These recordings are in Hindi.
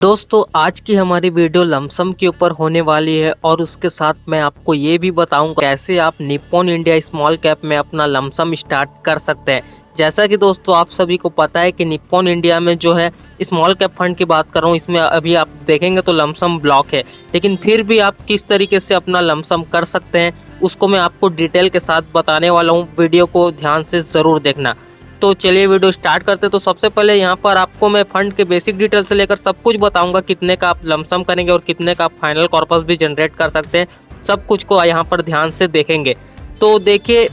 दोस्तों आज की हमारी वीडियो लमसम के ऊपर होने वाली है और उसके साथ मैं आपको ये भी बताऊंगा कैसे आप निप्पॉन इंडिया स्मॉल कैप में अपना लमसम स्टार्ट कर सकते हैं। जैसा कि दोस्तों आप सभी को पता है कि निप्पॉन इंडिया में जो है स्मॉल कैप फंड की बात कर रहा हूँ, इसमें अभी आप देखेंगे तो लमसम ब्लॉक है, लेकिन फिर भी आप किस तरीके से अपना लमसम कर सकते हैं उसको मैं आपको डिटेल के साथ बताने वाला हूँ। वीडियो को ध्यान से ज़रूर देखना। तो चलिए वीडियो स्टार्ट करते हैं। तो सबसे पहले यहाँ पर आपको मैं फंड के बेसिक डिटेल से लेकर सब कुछ बताऊंगा, कितने का आप लमसम करेंगे और कितने का आप फाइनल कॉर्पस भी जनरेट कर सकते हैं, सब कुछ को यहाँ पर ध्यान से देखेंगे। तो देखिए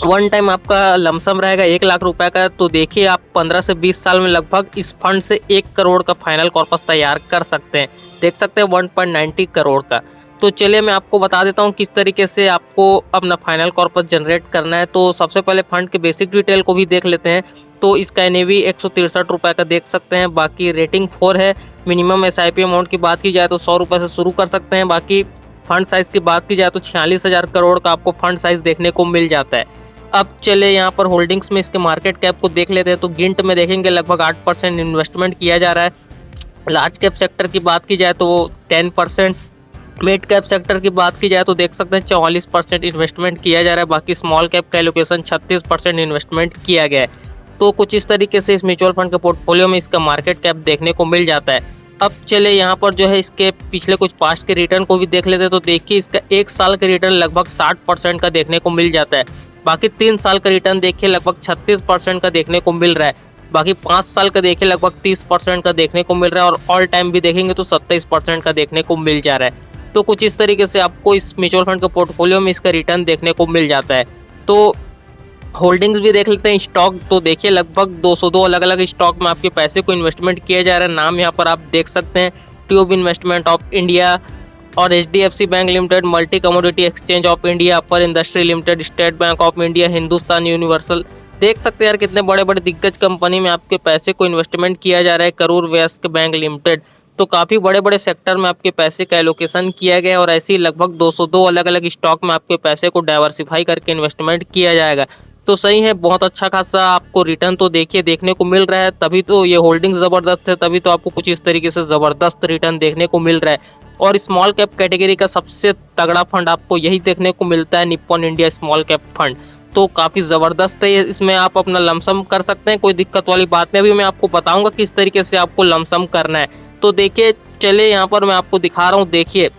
वन टाइम आपका लमसम रहेगा 1 लाख रुपए का। तो देखिए आप 15 से 20 साल में लगभग इस फंड से 1 करोड़ का फाइनल कॉर्पस तैयार कर सकते हैं। देख सकते हैं 1.90 करोड़ का। तो चलिए मैं आपको बता देता हूँ किस तरीके से आपको अपना फाइनल कॉर्पस जनरेट करना है। तो सबसे पहले फंड के बेसिक डिटेल को भी देख लेते हैं। तो इसका एनएवी 163 रुपये का देख सकते हैं। बाकी रेटिंग 4 है। मिनिमम एसआईपी अमाउंट की बात की जाए तो 100 रुपये से शुरू कर सकते हैं। बाकी फंड साइज़ की बात की जाए तो 46,000 करोड़ का आपको फंड साइज़ देखने को मिल जाता है। अब चले यहाँ पर होल्डिंग्स में इसके मार्केट कैप को देख लेते हैं। तो गिंट में देखेंगे लगभग 8% इन्वेस्टमेंट किया जा रहा है। लार्ज कैप सेक्टर की बात की जाए तो 10%, मिड कैप सेक्टर की बात की जाए तो देख सकते हैं 44% इन्वेस्टमेंट किया जा रहा है। बाकी स्मॉल कैप का एलोकेशन 36% इन्वेस्टमेंट किया गया है। तो कुछ इस तरीके से इस म्यूचुअल फंड के पोर्टफोलियो में इसका मार्केट कैप देखने को मिल जाता है। अब चले यहाँ पर जो है इसके पिछले कुछ पास्ट के रिटर्न को भी देख लेते हैं। तो देखिए इसका 1 साल का रिटर्न लगभग 60% का देखने को मिल जाता है। बाकी 3 साल का रिटर्न देखिए लगभग 36% का देखने को मिल रहा है। बाकी 5 साल का देखिए लगभग 30% का देखने को मिल रहा है और ऑल टाइम भी देखेंगे तो 27% का देखने को मिल जा रहा है। तो कुछ इस तरीके से आपको इस म्यूचुअल फंड के पोर्टफोलियो में इसका रिटर्न देखने को मिल जाता है। तो होल्डिंग्स भी देख लेते हैं। स्टॉक तो देखिए लगभग 202 अलग अलग स्टॉक में आपके पैसे को इन्वेस्टमेंट किया जा रहा है। नाम यहाँ पर आप देख सकते हैं, ट्यूब इन्वेस्टमेंट ऑफ इंडिया और HDFC bank limited, multi commodity exchange of India, upper industry limited, state bank of India, Hindustan universal. देख सकते हैं यार कितने बड़े बड़े दिग्गज कंपनी में आपके पैसे को इन्वेस्टमेंट किया जा रहा है। Karur Vysya bank limited. तो काफ़ी बड़े बड़े सेक्टर में आपके पैसे का एलोकेशन किया गया है और ऐसे ही लगभग 202 अलग अलग स्टॉक में आपके पैसे को डाइवर्सिफाई करके इन्वेस्टमेंट किया जाएगा। तो सही है, बहुत अच्छा खासा आपको रिटर्न तो देखिए देखने को मिल रहा है। तभी तो ये होल्डिंग ज़बरदस्त है, तभी तो आपको कुछ इस तरीके से ज़बरदस्त रिटर्न देखने को मिल रहा है। और स्मॉल कैप कैटेगरी का सबसे तगड़ा फंड आपको यही देखने को मिलता है, Nippon India small cap fund. तो काफ़ी ज़बरदस्त है, इसमें आप अपना लमसम कर सकते हैं, कोई दिक्कत वाली बात नहीं। अभी मैं आपको बताऊंगा किस तरीके से आपको लमसम करना है। तो देखिए चलिए यहाँ पर मैं आपको दिखा रहा हूँ। देखिए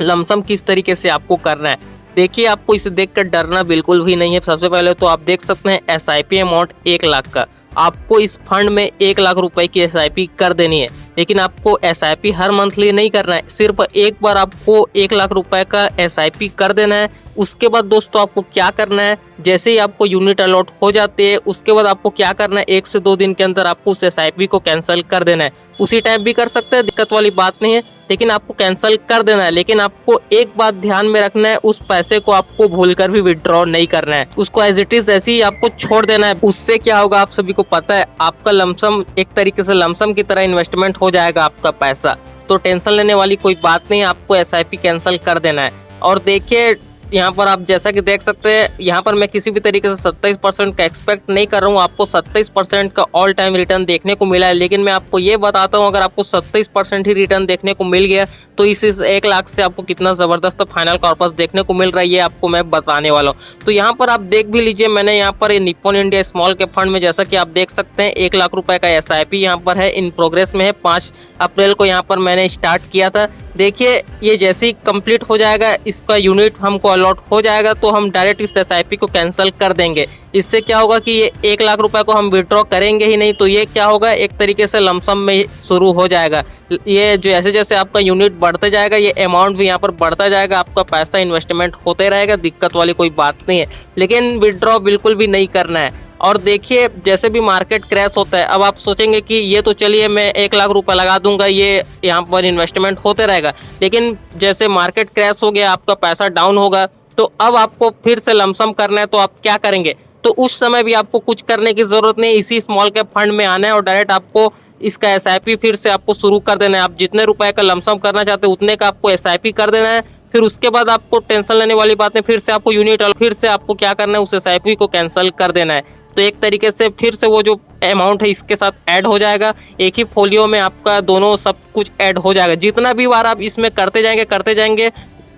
लमसम किस तरीके से आपको करना है। देखिए आपको इसे देखकर डरना बिल्कुल भी नहीं है। सबसे पहले तो आप देख सकते हैं एसआईपी अमाउंट 1 लाख का। आपको इस फंड में 1 लाख रुपए की एसआईपी कर देनी है, लेकिन आपको एसआईपी हर मंथली नहीं करना है। सिर्फ एक बार आपको 1 लाख रुपए का एसआईपी कर देना है। उसके बाद दोस्तों आपको क्या करना है, जैसे ही आपको यूनिट अलॉट हो जाती है उसके बाद आपको क्या करना है, 1 से 2 दिन के अंदर आपको उस एसआईपी को कैंसिल कर देना है। उसी टाइम भी कर सकते हैं, दिक्कत वाली बात नहीं है, लेकिन आपको कैंसिल कर देना है। लेकिन आपको एक बात ध्यान में रखना है, उस पैसे को आपको भूलकर भी विड्रॉ नहीं करना है, उसको एज इट इज ऐसे ही आपको छोड़ देना है। उससे क्या होगा आप सभी को पता है, आपका लमसम एक तरीके से लमसम की तरह इन्वेस्टमेंट हो जाएगा आपका पैसा। तो टेंशन लेने वाली कोई बात नहीं है, आपको एसआईपी कैंसिल कर देना है। और देखिए यहाँ पर आप जैसा कि देख सकते हैं, यहाँ पर मैं किसी भी तरीके से 27% का एक्सपेक्ट नहीं कर रहा हूँ। आपको 27% का ऑल टाइम रिटर्न देखने को मिला है, लेकिन मैं आपको ये बताता हूँ अगर आपको 27% ही रिटर्न देखने को मिल गया तो इस 1 लाख से आपको कितना ज़बरदस्त फाइनल कॉर्पस देखने को मिल रहा है, ये आपको मैं बताने वाला हूँ। तो यहाँ पर आप देख भी लीजिए, मैंने यहाँ पर Nippon India small cap fund में जैसा कि आप देख सकते हैं 1 लाख रुपए का एसआईपी यहाँ पर है, इन प्रोग्रेस में है। 5 अप्रैल को यहाँ पर मैंने स्टार्ट किया था। देखिए ये जैसे ही कंप्लीट हो जाएगा, इसका यूनिट हमको अलॉट हो जाएगा तो हम डायरेक्ट इस एसआईपी को कैंसिल कर देंगे। इससे क्या होगा कि ये 1 लाख रुपए को हम विड्रॉ करेंगे ही नहीं, तो ये क्या होगा एक तरीके से लमसम में शुरू हो जाएगा। ये जैसे जैसे आपका यूनिट बढ़ते जाएगा ये अमाउंट भी यहाँ पर बढ़ता जाएगा, आपका पैसा इन्वेस्टमेंट होते रहेगा, दिक्कत वाली कोई बात नहीं है। लेकिन विड्रॉ बिल्कुल भी नहीं करना है। और देखिए जैसे भी मार्केट क्रैश होता है, अब आप सोचेंगे कि ये तो चलिए मैं 1 लाख रुपए लगा दूंगा, ये यहाँ पर इन्वेस्टमेंट होते रहेगा, लेकिन जैसे मार्केट क्रैश हो गया, आपका पैसा डाउन होगा, तो अब आपको फिर से लमसम करना है, तो आप क्या करेंगे। तो उस समय भी आपको कुछ करने की ज़रूरत नहीं, इसी स्मॉल कैप फंड में आना है और डायरेक्ट आपको इसका एसआईपी फिर से आपको शुरू कर देना है। आप जितने रुपए का लमसम करना चाहते हैं उतने का आपको एसआईपी कर देना है। फिर उसके बाद आपको टेंशन लेने वाली बात है, फिर से आपको यूनिट फिर से आपको क्या करना है, उस एसआईपी को कैंसिल कर देना है। तो एक तरीके से फिर से वो जो अमाउंट है इसके साथ ऐड हो जाएगा। एक ही फोलियो में आपका दोनों सब कुछ ऐड हो जाएगा। जितना भी बार आप इसमें करते जाएंगे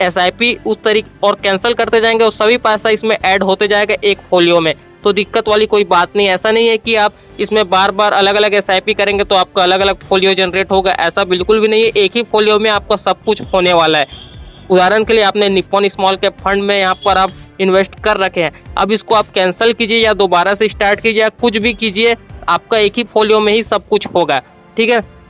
एसआईपी उस तरीके और कैंसिल करते जाएंगे और सभी पैसा इसमें ऐड होते जाएगा एक फोलियो में। तो दिक्कत वाली कोई बात नहीं। ऐसा नहीं है कि आप इसमें बार बार अलग अलग एसआईपी करेंगे तो आपका अलग अलग फोलियो जनरेट होगा, ऐसा बिल्कुल भी नहीं है। एक ही फोलियो में आपका सब कुछ होने वाला है। उदाहरण के लिए आपने निप्पॉन स्मॉल कैप फंड में यहाँ पर आप इन्वेस्ट कर रखे हैं, अब इसको आप कैंसिल कीजिए या दोबारा से स्टार्ट कीजिए या कुछ भी कीजिए, आपका एक ही फोलियो में ही सब कुछ होगा। ठीक है,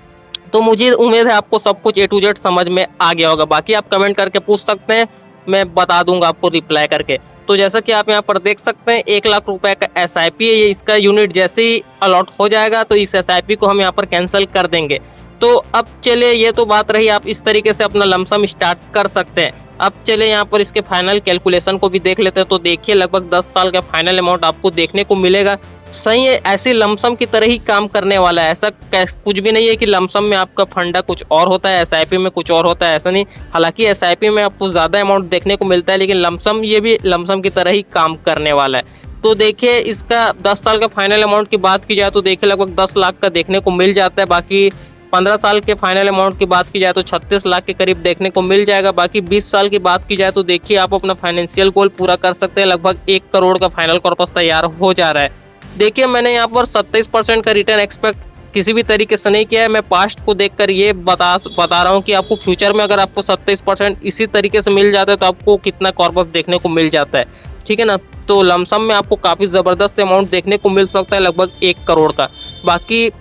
तो मुझे उम्मीद है आपको सब कुछ A to Z समझ में आ गया होगा। बाकी आप कमेंट करके पूछ सकते हैं, मैं बता दूंगा आपको रिप्लाई करके। तो जैसा कि आप यहाँ पर देख सकते हैं 1 लाख रुपए का SIP है, ये इसका यूनिट जैसे ही अलॉट हो जाएगा तो इस SIP को हम यहाँ पर कैंसिल कर देंगे। तो अब चलिए, ये तो बात रही, आप इस तरीके से अपना लमसम स्टार्ट कर सकते हैं। अब चले यहाँ पर इसके फाइनल कैलकुलेशन को भी देख लेते हैं। तो देखिए लगभग 10 साल का फाइनल अमाउंट आपको देखने को मिलेगा। सही है, ऐसी लमसम की तरह ही काम करने वाला है। ऐसा कुछ भी नहीं है कि लमसम में आपका फंडा कुछ और होता है, SIP में कुछ और होता है, ऐसा नहीं। हालांकि SIP में आपको ज़्यादा अमाउंट देखने को मिलता है, लेकिन लमसम ये भी लमसम की तरह ही काम करने वाला है। तो देखिए इसका 10 साल का फाइनल अमाउंट की बात की जाए तो देखिए लगभग 10 लाख का देखने को मिल जाता है। बाकी 15 साल के फाइनल अमाउंट की बात की जाए तो 36 लाख के करीब देखने को मिल जाएगा। बाकी 20 साल की बात की जाए तो देखिए आप अपना फाइनेंशियल गोल पूरा कर सकते हैं। लगभग 1 करोड़ का फाइनल कॉर्पस तैयार हो जा रहा है। देखिए मैंने यहाँ पर 27% का रिटर्न एक्सपेक्ट किसी भी तरीके से नहीं किया है। मैं पास्ट को देखकर ये बता रहा हूँ कि आपको फ्यूचर में अगर आपको 27% इसी तरीके से मिल जाता है तो आपको कितना कॉर्पस देखने को मिल जाता है। ठीक है ना, तो लमसम में आपको काफ़ी ज़बरदस्त अमाउंट देखने को मिल सकता है, लगभग 1 करोड़ का। बाकी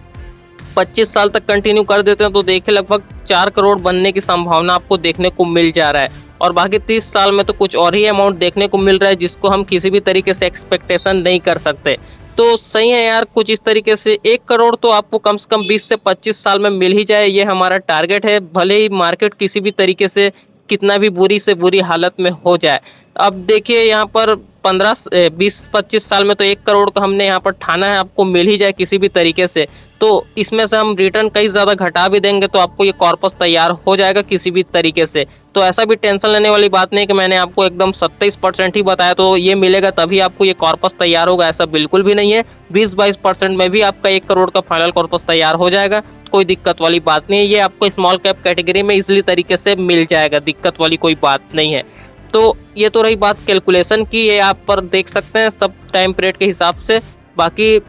25 साल तक कंटिन्यू कर देते हैं तो देखिए लगभग 4 करोड़ बनने की संभावना आपको देखने को मिल जा रहा है। और बाकी 30 साल में तो कुछ और ही अमाउंट देखने को मिल रहा है जिसको हम किसी भी तरीके से एक्सपेक्टेशन नहीं कर सकते। तो सही है यार, कुछ इस तरीके से 1 करोड़ तो आपको कम से कम 20 से 25 साल में मिल ही जाए, ये हमारा टारगेट है। भले ही मार्केट किसी भी तरीके से कितना भी बुरी से बुरी हालत में हो जाए। अब देखिए यहाँ पर 20-25 साल में तो 1 करोड़ का हमने यहाँ पर ठाना है, आपको मिल ही जाए किसी भी तरीके से। तो इसमें से हम रिटर्न कई ज़्यादा घटा भी देंगे तो आपको ये कॉर्पस तैयार हो जाएगा किसी भी तरीके से। तो ऐसा भी टेंशन लेने वाली बात नहीं कि मैंने आपको एकदम 27% ही बताया तो ये मिलेगा तभी आपको ये कॉर्पस तैयार होगा, ऐसा बिल्कुल भी नहीं है। 20-22% में भी आपका 1 करोड़ का फाइनल कॉर्पस तैयार हो जाएगा, कोई दिक्कत वाली बात नहीं है। ये आपको स्मॉल कैप कैटेगरी में इजीली तरीके से मिल जाएगा, दिक्कत वाली कोई बात नहीं है। तो ये तो रही बात कैलकुलेशन की, ये आप पर देख सकते हैं सब टाइम पीरियड के हिसाब से। बाकी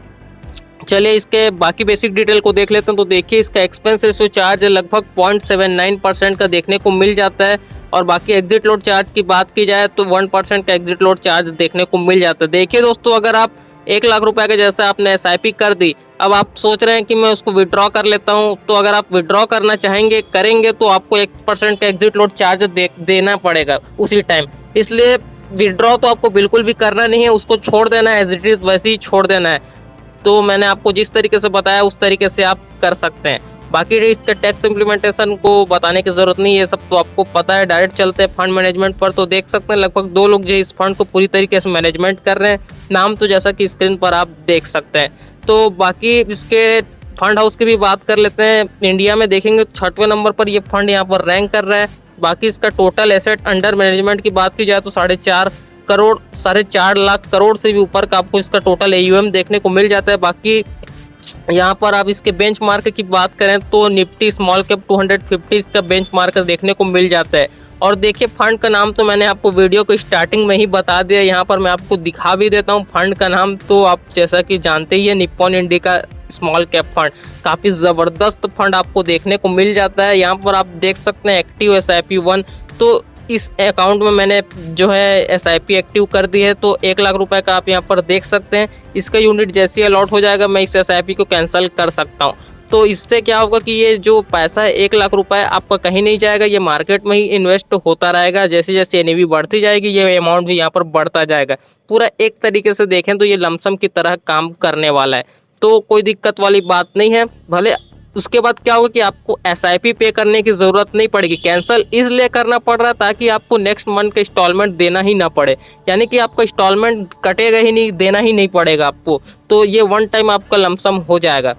चलिए इसके बाकी बेसिक डिटेल को देख लेते हैं। तो देखिए इसका एक्सपेंस रेशियो चार्ज लगभग 0.79% का देखने को मिल जाता है। और बाकी एग्जिट लोड चार्ज की बात की जाए तो 1% का एग्जिट लोड चार्ज देखने को मिल जाता है। देखिए दोस्तों, अगर आप 1 लाख रुपए के जैसे आपने SIP कर दी, अब आप सोच रहे हैं कि मैं उसको विड्रॉ कर लेता हूं, तो अगर आप विड्रॉ करना करेंगे तो आपको 1% का एग्जिट लोड चार्ज देना पड़ेगा उसी टाइम। इसलिए विड्रॉ तो आपको बिल्कुल भी करना नहीं है, उसको छोड़ देना है, एज इट इज़ वैसे ही छोड़ देना है। तो मैंने आपको जिस तरीके से बताया उस तरीके से आप कर सकते हैं। बाकी इसके टैक्स इम्प्लीमेंटेशन को बताने की ज़रूरत नहीं है, ये सब तो आपको पता है। डायरेक्ट चलते हैं फंड मैनेजमेंट पर। तो देख सकते हैं लगभग 2 लोग जो इस फंड को पूरी तरीके से मैनेजमेंट कर रहे हैं, नाम तो जैसा कि स्क्रीन पर आप देख सकते हैं। तो बाकी इसके फंड हाउस की भी बात कर लेते हैं। इंडिया में देखेंगे 6वें नंबर पर ये फंड यहाँ पर रैंक कर रहा है। बाकी इसका टोटल एसेट अंडर मैनेजमेंट की बात की जाए तो 4.5 लाख करोड़ से भी ऊपर का आपको इसका टोटल AUM देखने को मिल जाता है। बाकी यहाँ पर आप इसके बेंचमार्क की बात करें तो निफ्टी स्मॉल कैप 250 इसका बेंचमार्क देखने को मिल जाता है। और देखिए फंड का नाम तो मैंने आपको वीडियो को स्टार्टिंग में ही बता दिया, यहाँ पर मैं आपको दिखा भी देता हूँ। फंड का नाम तो आप जैसा कि जानते ही है, Nippon India small cap fund. काफ़ी ज़बरदस्त फंड आपको देखने को मिल जाता है। यहाँ पर आप देख सकते हैं एक्टिव SIP 1। तो इस अकाउंट में मैंने जो है SIP एक्टिव कर दी है, तो 1 लाख रुपए का आप यहाँ पर देख सकते हैं। इसका यूनिट जैसे ही अलॉट हो जाएगा मैं इस SIP को कैंसिल कर सकता हूँ। तो इससे क्या होगा कि ये जो पैसा है 1 लाख रुपए आपका कहीं नहीं जाएगा, ये मार्केट में ही इन्वेस्ट होता रहेगा। जैसे जैसे NAV बढ़ती जाएगी ये अमाउंट भी यहाँ पर बढ़ता जाएगा। पूरा एक तरीके से देखें तो ये लमसम की तरह काम करने वाला है, तो कोई दिक्कत वाली बात नहीं है। भले उसके बाद क्या होगा कि आपको SIP पे करने की ज़रूरत नहीं पड़ेगी, कैंसिल इसलिए करना पड़ रहा है ताकि आपको नेक्स्ट मंथ का इंस्टॉलमेंट देना ही ना पड़े, यानी कि आपका इंस्टॉलमेंट कटेगा ही नहीं, देना ही नहीं पड़ेगा आपको। तो ये वन टाइम आपका लमसम हो जाएगा।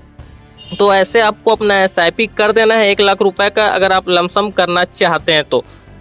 तो ऐसे आपको अपना SIP कर देना है 1 लाख रुपए का, अगर आप लमसम करना चाहते हैं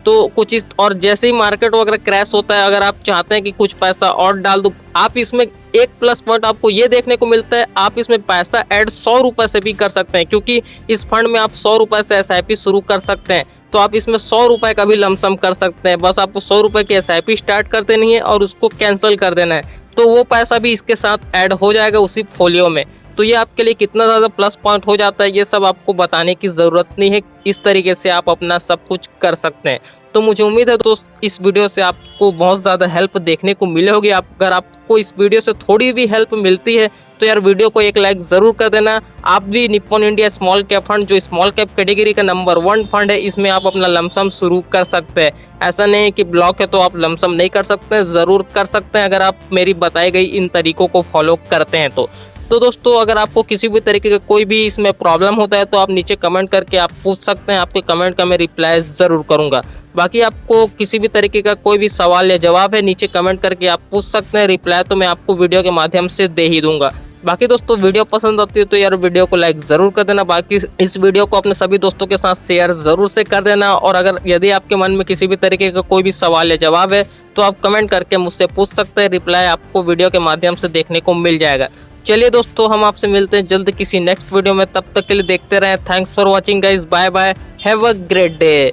तो कुछ इस और जैसे ही मार्केट वगैरह क्रैश होता है, अगर आप चाहते हैं कि कुछ पैसा और डाल दो, आप इसमें एक प्लस पॉइंट आपको ये देखने को मिलता है, आप इसमें पैसा ऐड 100 रुपए से भी कर सकते हैं, क्योंकि इस फंड में आप 100 रुपए से SIP शुरू कर सकते हैं। तो आप इसमें 100 रुपए का भी लमसम कर सकते हैं। बस आपको 100 रुपए की SIP स्टार्ट कर देनी है और उसको कैंसिल कर देना है, तो वो पैसा भी इसके साथ ऐड हो जाएगा उसी फोलियो में। तो ये आपके लिए कितना ज़्यादा प्लस पॉइंट हो जाता है, ये सब आपको बताने की ज़रूरत नहीं है। इस तरीके से आप अपना सब कुछ कर सकते हैं। तो मुझे उम्मीद है दोस्त इस वीडियो से आपको बहुत ज़्यादा हेल्प देखने को मिली होगी। अगर आपको इस वीडियो से थोड़ी भी हेल्प मिलती है तो यार वीडियो को एक लाइक ज़रूर कर देना। आप भी Nippon India small cap fund, जो स्मॉल कैप कैटेगरी का नंबर 1 फंड है, इसमें आप अपना लमसम शुरू कर सकते हैं। ऐसा नहीं है कि ब्लॉक है तो आप लमसम नहीं कर सकते, ज़रूर कर सकते हैं अगर आप मेरी बताई गई इन तरीकों को फॉलो करते हैं तो दोस्तों अगर आपको किसी भी तरीके का कोई भी इसमें प्रॉब्लम होता है तो आप नीचे कमेंट करके आप पूछ सकते हैं। आपके कमेंट का मैं रिप्लाई ज़रूर करूंगा। बाकी आपको किसी भी तरीके का कोई भी सवाल या जवाब है, नीचे कमेंट करके आप पूछ सकते हैं। रिप्लाई तो मैं आपको वीडियो के माध्यम से दे ही दूंगा। बाकी दोस्तों वीडियो पसंद आती है तो यार वीडियो को लाइक ज़रूर कर देना। बाकी इस वीडियो को अपने सभी दोस्तों के साथ शेयर ज़रूर से कर देना। और अगर यदि आपके मन में किसी भी तरीके का कोई भी सवाल या जवाब है तो आप कमेंट करके मुझसे पूछ सकते हैं। रिप्लाई आपको वीडियो के माध्यम से देखने को मिल जाएगा। चलिए दोस्तों, हम आपसे मिलते हैं जल्द किसी नेक्स्ट वीडियो में। तब तक के लिए देखते रहें। Thanks for watching guys, bye bye, have a great day.